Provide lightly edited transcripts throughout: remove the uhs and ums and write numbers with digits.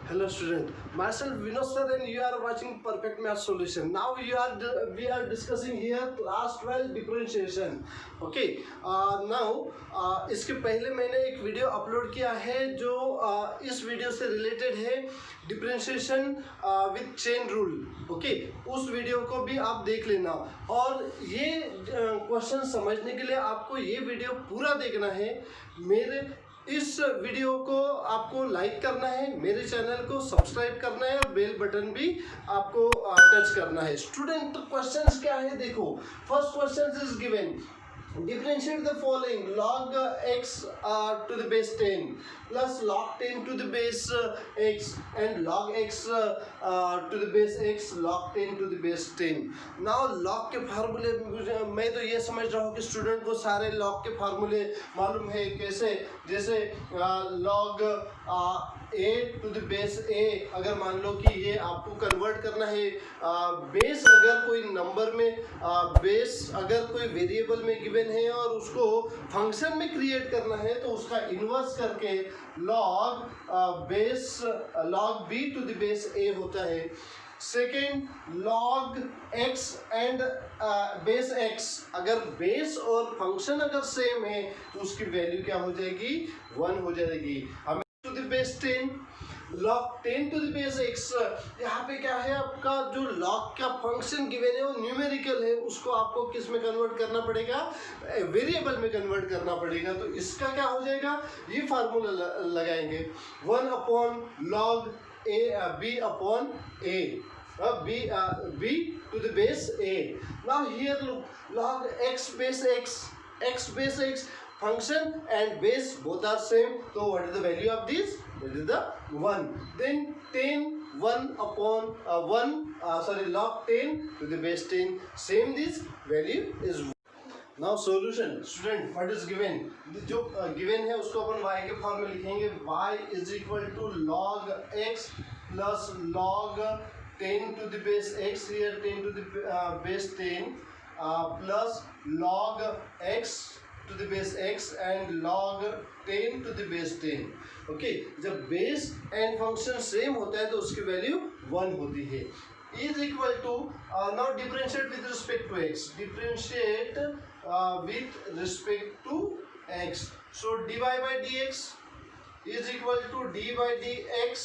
Hello student, myself Vinod sir and you are watching Perfect Math Solution. Now we are discussing here class 12 differentiation. Okay, इसके पहले मैंने एक video upload किया है जो इस वीडियो से रिलेटेड है, differentiation with chain rule. Okay, उस वीडियो को भी आप देख लेना और ये क्वेश्चन समझने के लिए आपको ये वीडियो पूरा देखना है. मेरे इस वीडियो को आपको लाइक करना है, मेरे चैनल को सब्सक्राइब करना है और बेल बटन भी आपको टच करना है. स्टूडेंट, क्वेश्चंस क्या है देखो. First question is given, differentiate the following: log x to the base 10 plus log 10 to the base x and log x to the base x log 10 to the base 10. now log के फार्मूले मैं तो ये समझ रहा हूँ कि student को सारे log के फार्मूले मालूम है. कैसे? जैसे log a to the base a, अगर मान लो कि ये आपको कन्वर्ट करना है, बेस अगर कोई नंबर में बेस अगर कोई वेरिएबल में गिवन है और उसको फंक्शन में क्रिएट करना है तो उसका इन्वर्स करके log b to the base a होता है. Second, log x and base x, अगर बेस और फंक्शन अगर सेम है तो उसकी वैल्यू क्या हो जाएगी? 1 हो जाएगी. हमें to the base 10, log 10 to the base x, यहाँ पे क्या है, आपका जो log का फंक्शन गिवन है वो न्यूमेरिकल है, उसको आपको किस में कन्वर्ट करना पड़ेगा? वेरिएबल में कन्वर्ट करना पड़ेगा. तो इसका क्या हो जाएगा? ये फार्मूला लगाएंगे, 1 upon log b upon a, b to the base a. now here look, log x base x function and base both are same, so what is the value of this? That is the 1. then 1 upon log 10 to the base 10, same, this value is 1. Now solution. Student, what is given? जो given है उसको अपन y के form में लिखेंगे. y is equal to log x plus log 10 to the base x, here 10 to the base 10 plus log x to the base x and log 10 to the base 10. Okay, जब base and function same होता है तो उसकी value 1 होती है. Is equal to, now differentiate with respect to x. Differentiate with respect to x. so dy by dx is equal to d by dx.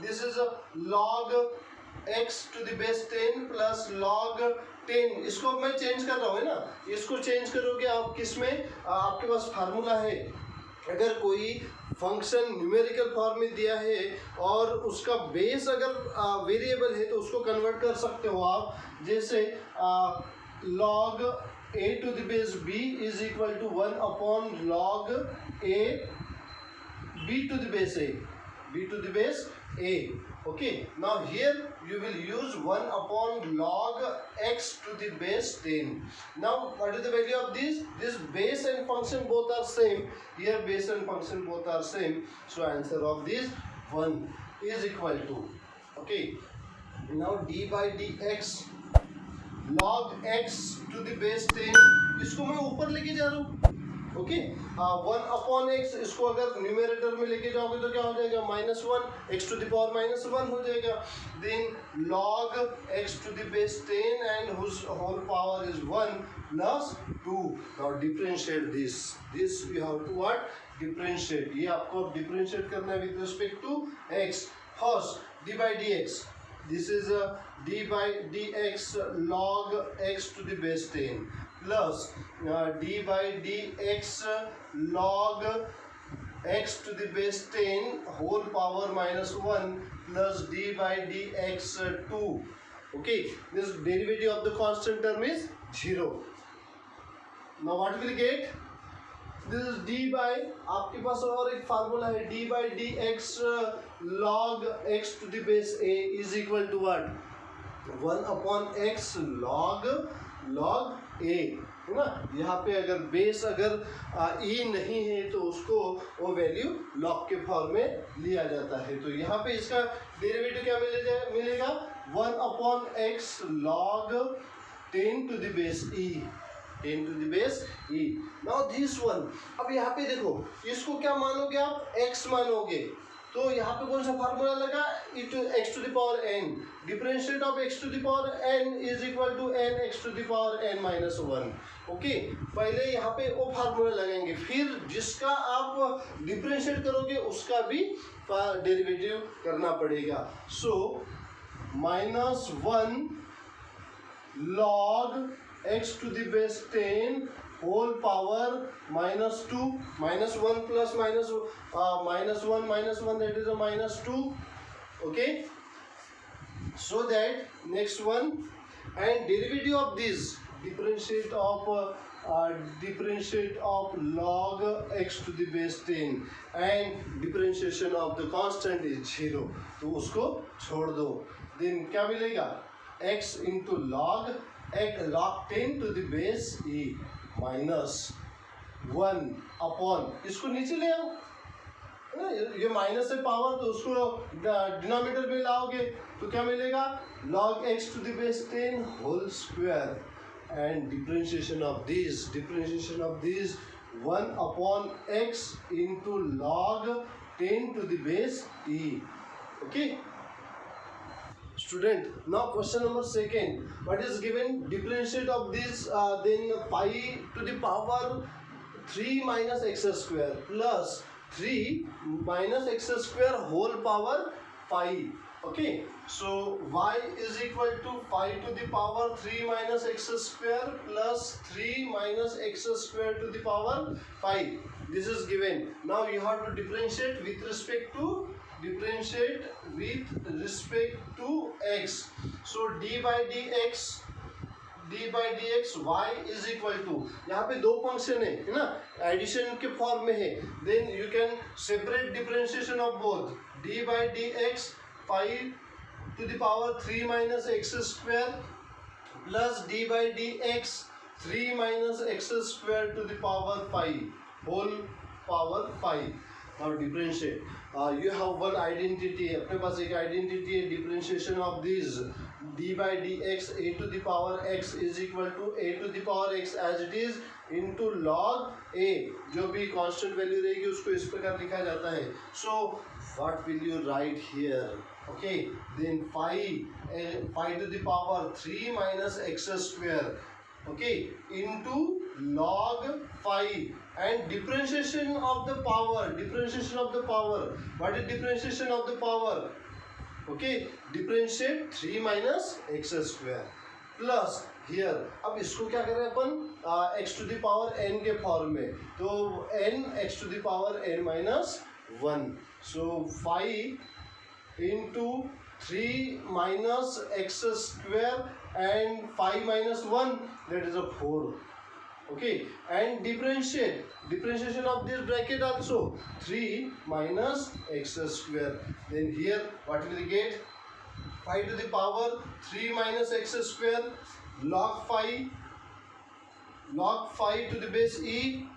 this is a log x to the base 10 plus log 10. इसको मैं change कर रहा हूँ ना, इसको change करोगे आप किस में? आपके पास फार्मूला है, अगर कोई फंक्शन न्यूमेरिकल फॉर्म में दिया है और उसका बेस अगर वेरिएबल है तो उसको कन्वर्ट कर सकते हो आप. जैसे log a to the base b is equal to 1 upon log a b to the base a, b to the base a. okay, now here you will use 1 upon log x to the base 10. now what is the value of this? This base and function both are same, here base and function both are same, so answer of this 1 is equal to, okay, now d by dx log x to the base 10, इसको मैं ऊपर लेके जा रहा हूँ. Okay, 1 upon x, इसको अगर numerator में लेके जाओगे तो क्या हो जाएगा? -1, x टू द पावर -1 हो जाएगा. Then log x to the base 10 and whose whole power is 1 plus 2. now differentiate this you have to what? differentiate. ये आपको differentiate करना है with respect to x. first, d by dx, this is d by dx log x to the base 10 plus d by dx log x to the base 10 whole power -1 plus d by dx 2. okay, this derivative of the constant term is 0. now what will get? this is d by, आपके पास और एक formula है, d by dx log x to the base a is equal to what? 1 upon x log a, है ना. यहाँ पे अगर base अगर e नहीं है तो उसको वो वैल्यू log के फॉर्म में लिया जाता है. तो यहाँ पे इसका डेरिवेटिव क्या मिलेगा? 1 upon x log 10 to the base e, 10 to the base e. now this one, अब यहाँ पे देखो, इसको क्या मानोगे आप? x मानोगे. तो यहाँ पे कौन सा फार्मूला लगा, x to the power n, differentiate of x to the power n is equal to n x to the power n minus 1। Okay, पहले यहाँ पे वो फार्मूला लगाएंगे, फिर जिसका आप डिफरेंशिएट करोगे उसका भी डेरिवेटिव करना पड़ेगा। सो -1 log x to the base 10 whole power -2, -1 plus -1 that is a -2। okay, so that next one, and derivative of this, differentiate of log x to the base 10 and differentiation of the constant is 0, तो उसको छोड़ दो, then क्या मिलेगा, x into log 10 to the base e minus 1 upon, इसको नीचे ले आओ, ये माइनस है पावर, तो उसको डिनोमिनेटर में लाओगे तो क्या मिलेगा, log x to the base 10 whole square and differentiation of this 1 upon x into log 10 to the base e। okay student, now question number second, what is given, differentiate of this, then pi to the power 3 minus x square plus 3 minus x square whole power 5। okay, so y is equal to 5 to the power 3 minus x square plus 3 minus x square to the power 5, this is given। now you have to differentiate with respect to x, so d by dx y is equal to, यहाँ पे दो function है ना, addition के form में है, then you can separate differentiation of both, d by dx 5 to the power 3 minus x square plus d by dx 3 minus x square to the power 5 whole power 5। now differentiate, you have one identity, अपने पास एक identity है, differentiation of this d by dx a to the power x is equal to a to the power x as it is into log a, जो भी constant value रहेगी उसको इस प्रकार लिखा जाता है। so what will you write here, okay, then 5 to the power 3 minus x square, okay, into log 5 and differentiation of the power, what is differentiation of the power, okay, differentiate 3 minus x square plus here, अब इसको क्या कर रहे हैं अपन, x to the power n के form में, तो n x to the power n minus 1, so 5 into 3 minus x square and 5 minus 1, that is a 4। okay, and differentiation of this bracket also 3 minus x square, then here what will you get, 5 to the power 3 minus x square log 5 to the base e,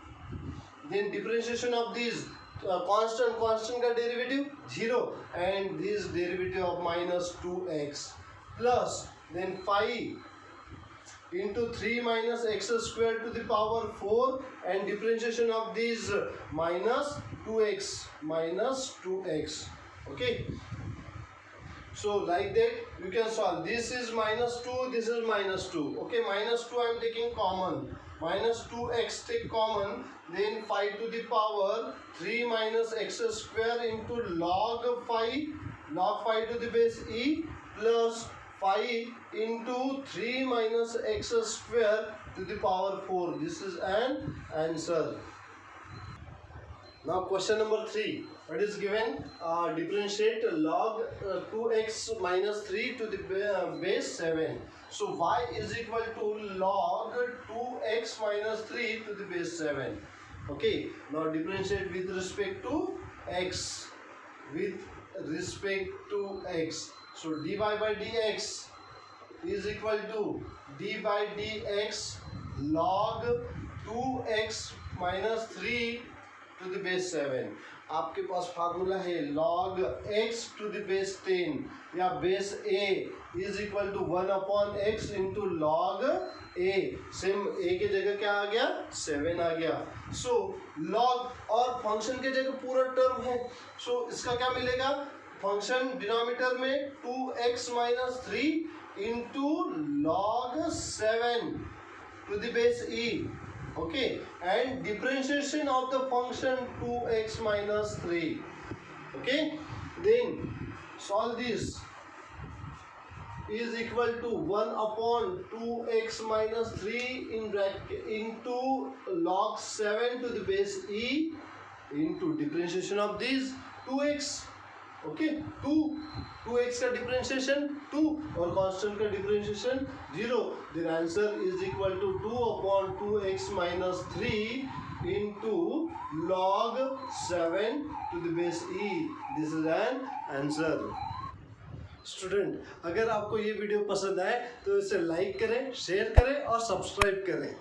then differentiation of this constant का derivative 0 and this derivative of minus 2x plus then 5 into 3 minus x square to the power 4 and differentiation of these minus 2x, okay, so like that you can solve, this is minus 2, this is minus 2, okay, minus 2 I am taking common, minus 2x take common, then 5 to the power 3 minus x square into log 5 to the base e plus 5 into 3 minus x square to the power 4, this is an answer। now question number 3, what is given, differentiate log 2x minus 3 to the base 7, so y is equal to log 2x minus 3 to the base 7, okay, now differentiate with respect to x, so dy by dx is equal to d by dx log 2x minus 3 to the base 7। आपके पास formula है log x to the base 10 या base a is equal to 1/x into log a। Same a की जगह क्या आ गया, 7 आ गया। सो log और फंक्शन की जगह पूरा टर्म है, सो इसका क्या मिलेगा, फंक्शन डिनोमिनेटर में 2x minus 3 into log 7 to the base e, okay, and differentiation of the function 2x minus 3, okay, then solve this, is equal to 1/2x minus 3 in bracket into log 7 to the base e into differentiation of this 2x, okay, 2x का differentiation 2 और constant का differentiation 0, then answer is equal to 2/2x minus 3 into log 7 to the base e। This is an answer. Student, अगर आपको ये video पसंद आए तो इसे लाइक करें, शेयर करें और सब्सक्राइब करें।